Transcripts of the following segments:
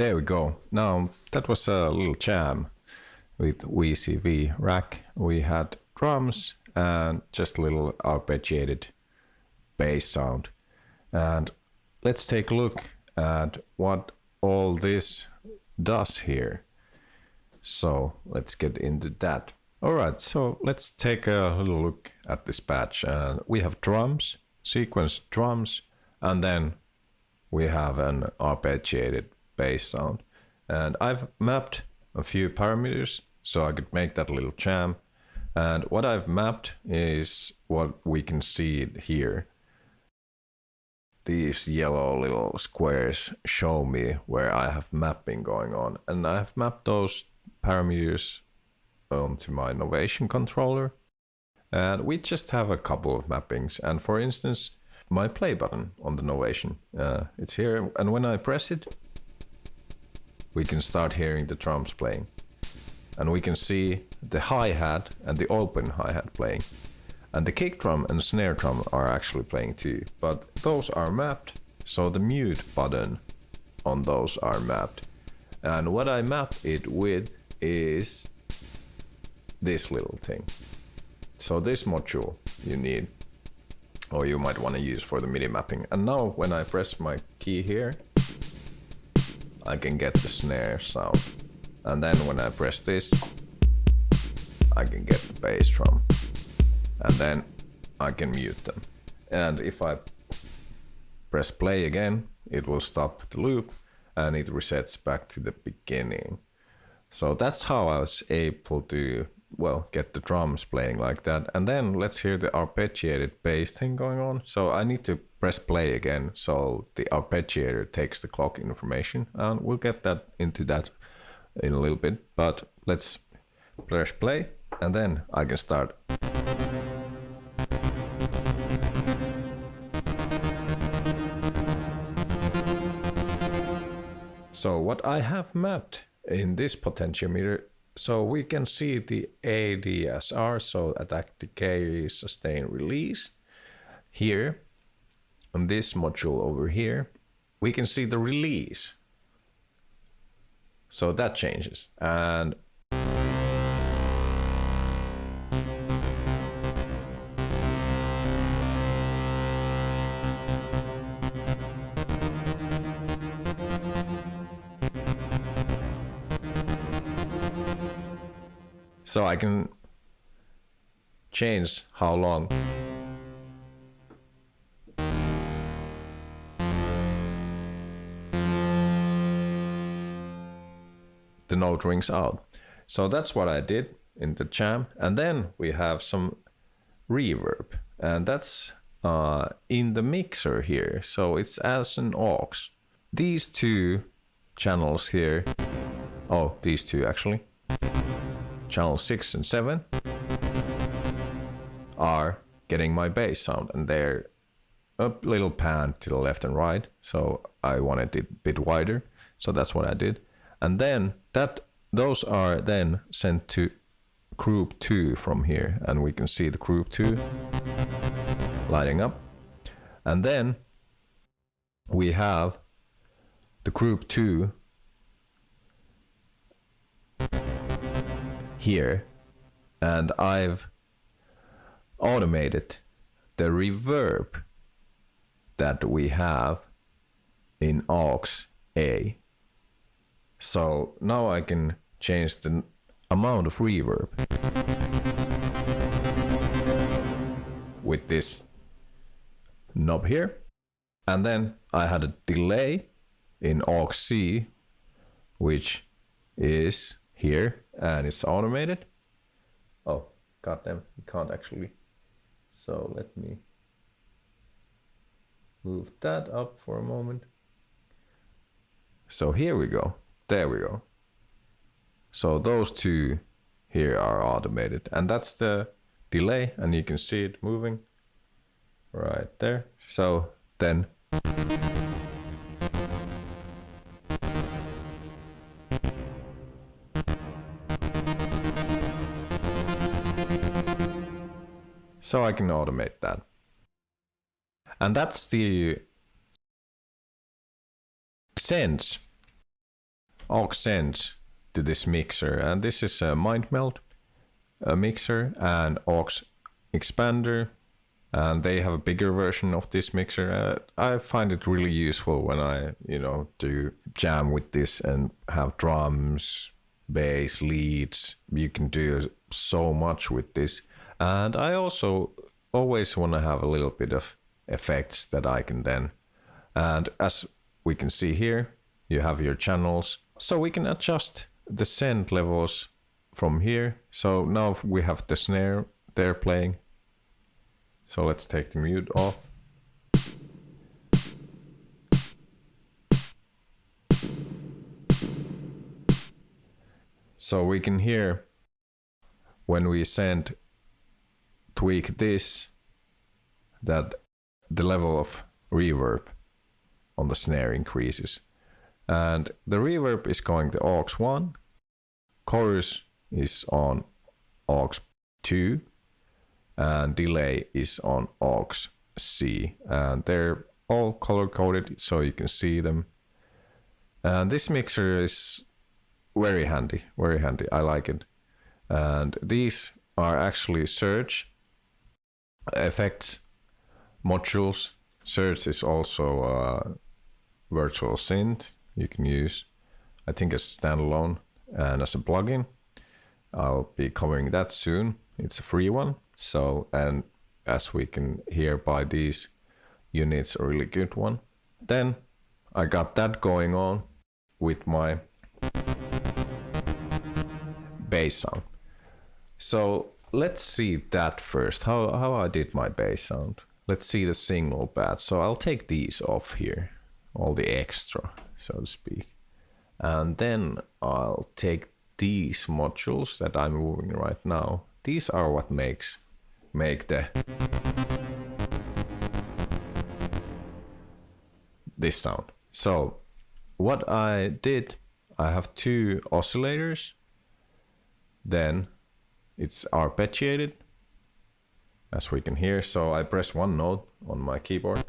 There we go. Now that was a little jam with VCV Rack. We had drums and just a little arpeggiated bass sound. And let's take a look at what all this does here. So let's get into that. Alright, so let's take a little look at this patch. We have drums, sequence drums, and then we have an arpeggiated bass sound. And I've mapped a few parameters so I could make that little jam. And what I've mapped is what we can see here. These yellow little squares show me where I have mapping going on. And I have mapped those parameters to my Novation controller. And we just have a couple of mappings. And for instance, my play button on the Novation, it's here. And when I press it, we can start hearing the drums playing. And we can see the hi-hat and the open hi-hat playing. And the kick drum and snare drum are actually playing too. But those are mapped, so the mute button on those are mapped. And what I map it with is this little thing. So this module you need, or you might want to use for the MIDI mapping. And now when I press my key here, I can get the snare sound. And then when I press this, I can get the bass drum. And then I can mute them. And if I press play again, it will stop the loop and it resets back to the beginning. So that's how I was able to, well, get the drums playing like that. And then let's hear the arpeggiated bass thing going on. So I need to press play again so the arpeggiator takes the clock information. And we'll get that into that in a little bit. But let's press play and then I can start. So what I have mapped in this potentiometer, so we can see the ADSR, so attack, decay, sustain, release. Here, on this module over here, we can see the release. So that changes. And so I can change how long the note rings out. So that's what I did in the jam. And then we have some reverb, and that's in the mixer here. So it's as an aux. These two channels here, oh, these two actually, channel 6 and 7 are getting my bass sound, and they're a little pan to the left and right, so I wanted it a bit wider, so that's what I did. And then those are then sent to group 2 from here, and we can see the group 2 lighting up. And then we have the group 2 here, and I've automated the reverb that we have in aux A. So now I can change the amount of reverb with this knob here. And then I had a delay in aux C, which is here, and it's automated. Oh, goddamn, you can't actually. So let me move that up for a moment. So here we go. There we go. So those two here are automated, and that's the delay, and you can see it moving right there. So then so I can automate that. And that's the sense aux sends to this mixer, and this is a mind meld mixer and aux expander, and they have a bigger version of this mixer. I find it really useful when I do jam with this and have drums, bass, leads. You can do so much with this, and I also always want to have a little bit of effects that I can then, and as we can see here, you have your channels, so we can adjust the send levels from here. So now we have the snare there playing, so let's take the mute off. So we can hear when we send tweak this, that the level of reverb on the snare increases. And the reverb is going to aux 1, chorus is on aux 2, and delay is on aux C. And they're all color coded so you can see them. And this mixer is very handy, very handy. I like it. And these are actually Surge effects modules. Surge is also a virtual synth you can use, I think, as standalone and as a plugin. I'll be covering that soon. It's a free one. So, and as we can hear by these units, a really good one. Then I got that going on with my bass sound. So let's see that first, how I did my bass sound. Let's see the signal pads. So I'll take these off here, all the extra, so to speak. And then I'll take these modules that I'm moving right now. These are what make this sound. So what I did, I have 2 oscillators, then it's arpeggiated, as we can hear. So I press one note on my keyboard,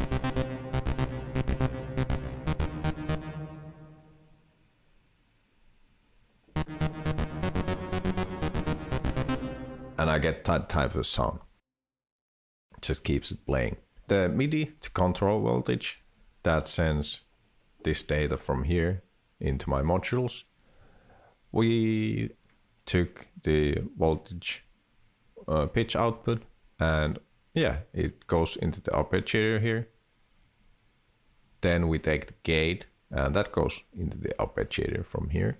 and I get that type of sound. Just keeps it playing. The MIDI to control voltage, that sends this data from here into my modules. We took the voltage pitch output, and yeah, it goes into the arpeggiator here. Then we take the gate, and that goes into the arpeggiator from here.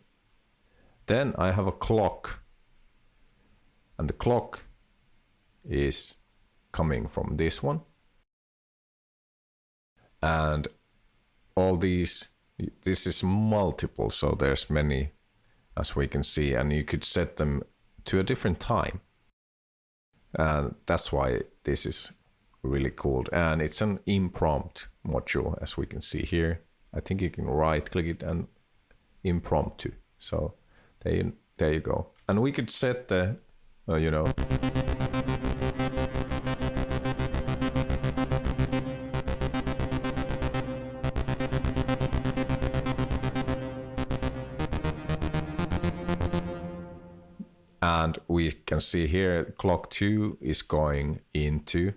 Then I have a clock, and the clock is coming from this one. And all these, this is multiple, so there's many, as we can see, and you could set them to a different time. And that's why this is really cool. And it's an impromptu module, as we can see here. I think you can right click it and impromptu. So there you go. And we could set the, and we can see here clock 2 is going into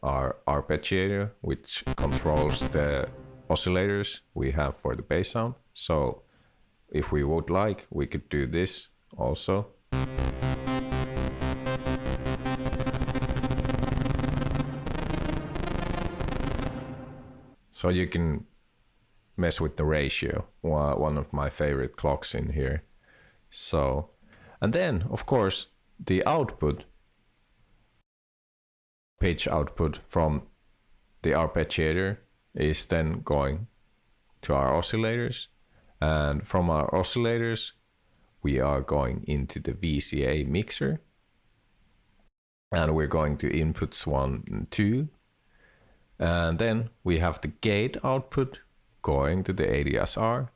our arpeggiator, which controls the oscillators we have for the bass sound. So if we would like, we could do this also. So you can mess with the ratio, one of my favorite clocks in here. So, and then of course the output, pitch output from the arpeggiator is then going to our oscillators, and from our oscillators we are going into the VCA mixer, and we're going to inputs 1 and 2, and then we have the gate output going to the ADSR,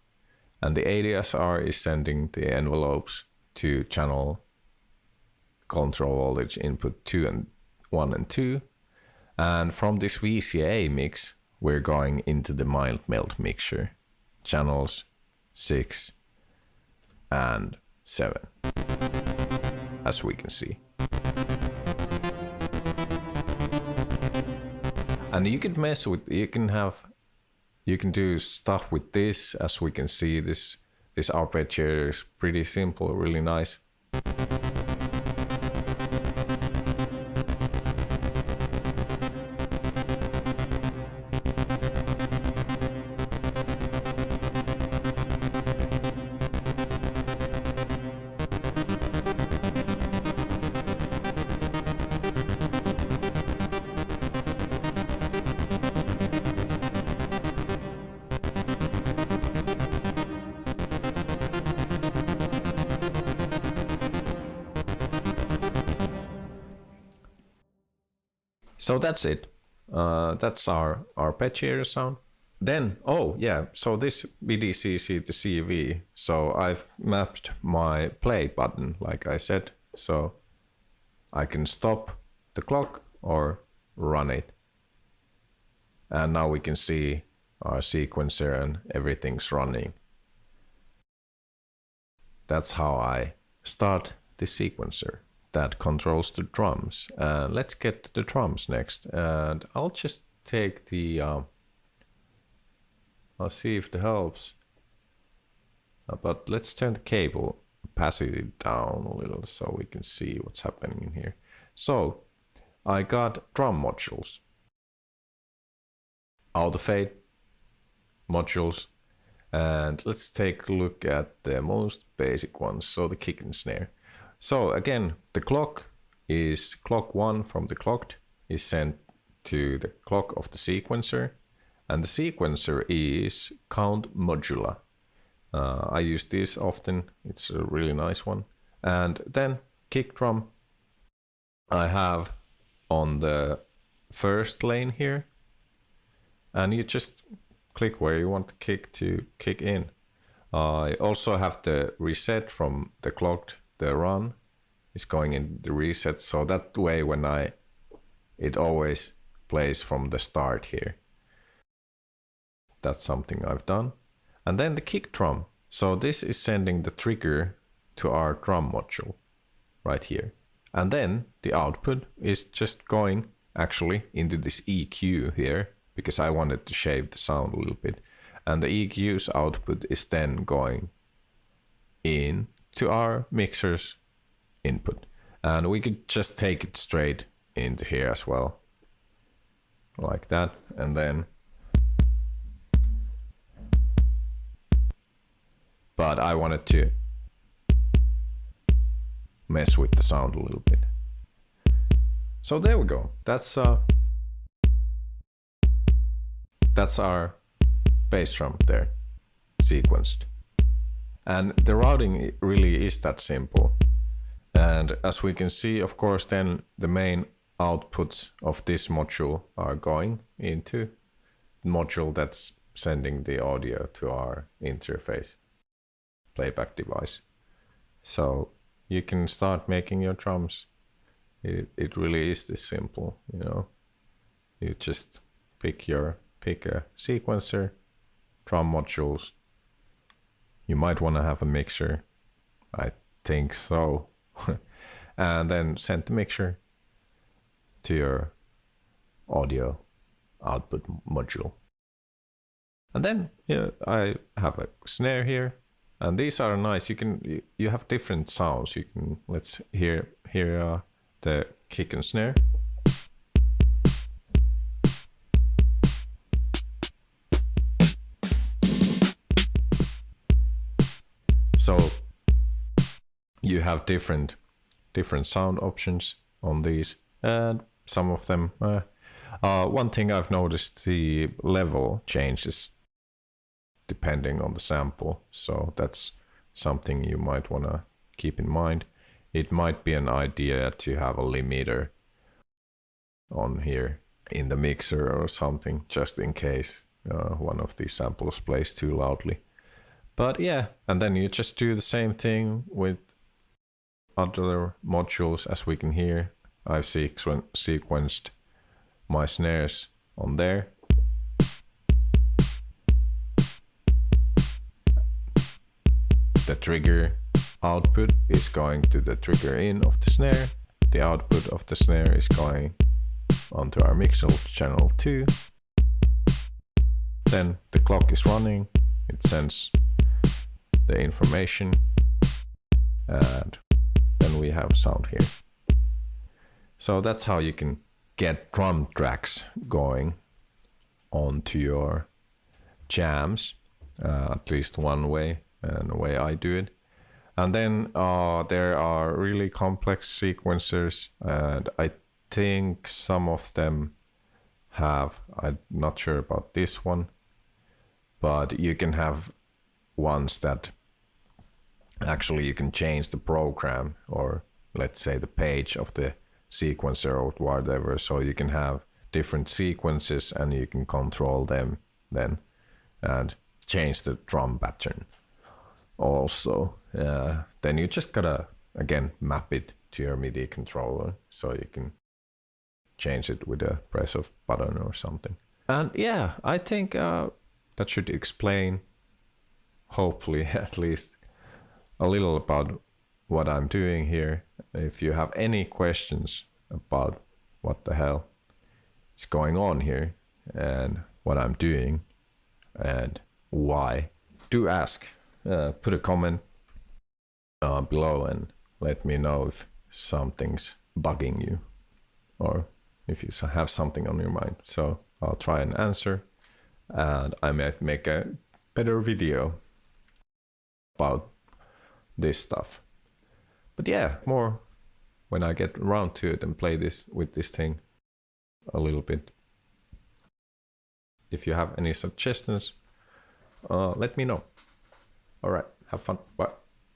and the ADSR is sending the envelopes to channel control voltage input 1 and 2, and from this VCA mix we're going into the mild melt mixer, channels 6 and 7, as we can see. And you can mess with, you can do stuff with this, as we can see. This arpeggiator is pretty simple, really nice. So that's it. That's our arpeggiator sound. Then, oh yeah, so this VDCC to CV. So I've mapped my play button, like I said. So I can stop the clock or run it. And now we can see our sequencer and everything's running. That's how I start the sequencer that controls the drums. Let's get to the drums next. And I'll just take the, I'll see if it helps. But let's turn the cable opacity down a little so we can see what's happening in here. So I got drum modules, auto fade modules, and let's take a look at the most basic ones. So the kick and snare. So again, the clock 1 from the clocked is sent to the clock of the sequencer, and the sequencer is count modula. I use this often, it's a really nice one. And then kick drum I have on the first lane here, and you just click where you want the kick to kick in. I also have the reset from the clocked. The run is going in the reset, so that way when it always plays from the start here. That's something I've done. And then the kick drum. So this is sending the trigger to our drum module right here. And then the output is just going actually into this EQ here, because I wanted to shape the sound a little bit. And the EQ's output is then going in to our mixer's input. And we could just take it straight into here as well, like that. And then, but I wanted to mess with the sound a little bit. So there we go. That's our bass drum there, sequenced. And the routing really is that simple. And as we can see, of course, then the main outputs of this module are going into the module that's sending the audio to our interface playback device. So you can start making your drums. It really is this simple, you know. You just pick a sequencer, drum modules. You might want to have a mixer, I think so. And then send the mixer to your audio output module. And then I have a snare here, and these are nice. You have different sounds. You can, let's hear the kick and snare. So you have different sound options on these, and some of them, one thing I've noticed, the level changes depending on the sample, so that's something you might want to keep in mind. It might be an idea to have a limiter on here in the mixer or something, just in case one of these samples plays too loudly. But yeah, and then you just do the same thing with other modules. As we can hear, I've sequenced my snares on there. The trigger output is going to the trigger in of the snare. The output of the snare is going onto our mixer channel 2. Then the clock is running, it sends the information, and then we have sound here. So that's how you can get drum tracks going onto your jams, at least one way, and the way I do it. And then there are really complex sequencers, and I think some of them have, I'm not sure about this one, but you can have ones that actually you can change the program, or let's say the page of the sequencer or whatever, so you can have different sequences and you can control them then and change the drum pattern also. Then you just gotta again map it to your MIDI controller, so you can change it with a press of button or something. And yeah, I think that should explain, hopefully at least, a little about what I'm doing here. If you have any questions about what the hell is going on here and what I'm doing and why, do ask. Put a comment below and let me know if something's bugging you or if you have something on your mind. So I'll try and answer, and I might make a better video about this stuff. But yeah, more when I get around to it and play this with this thing a little bit. If you have any suggestions, let me know. All right, have fun. Bye.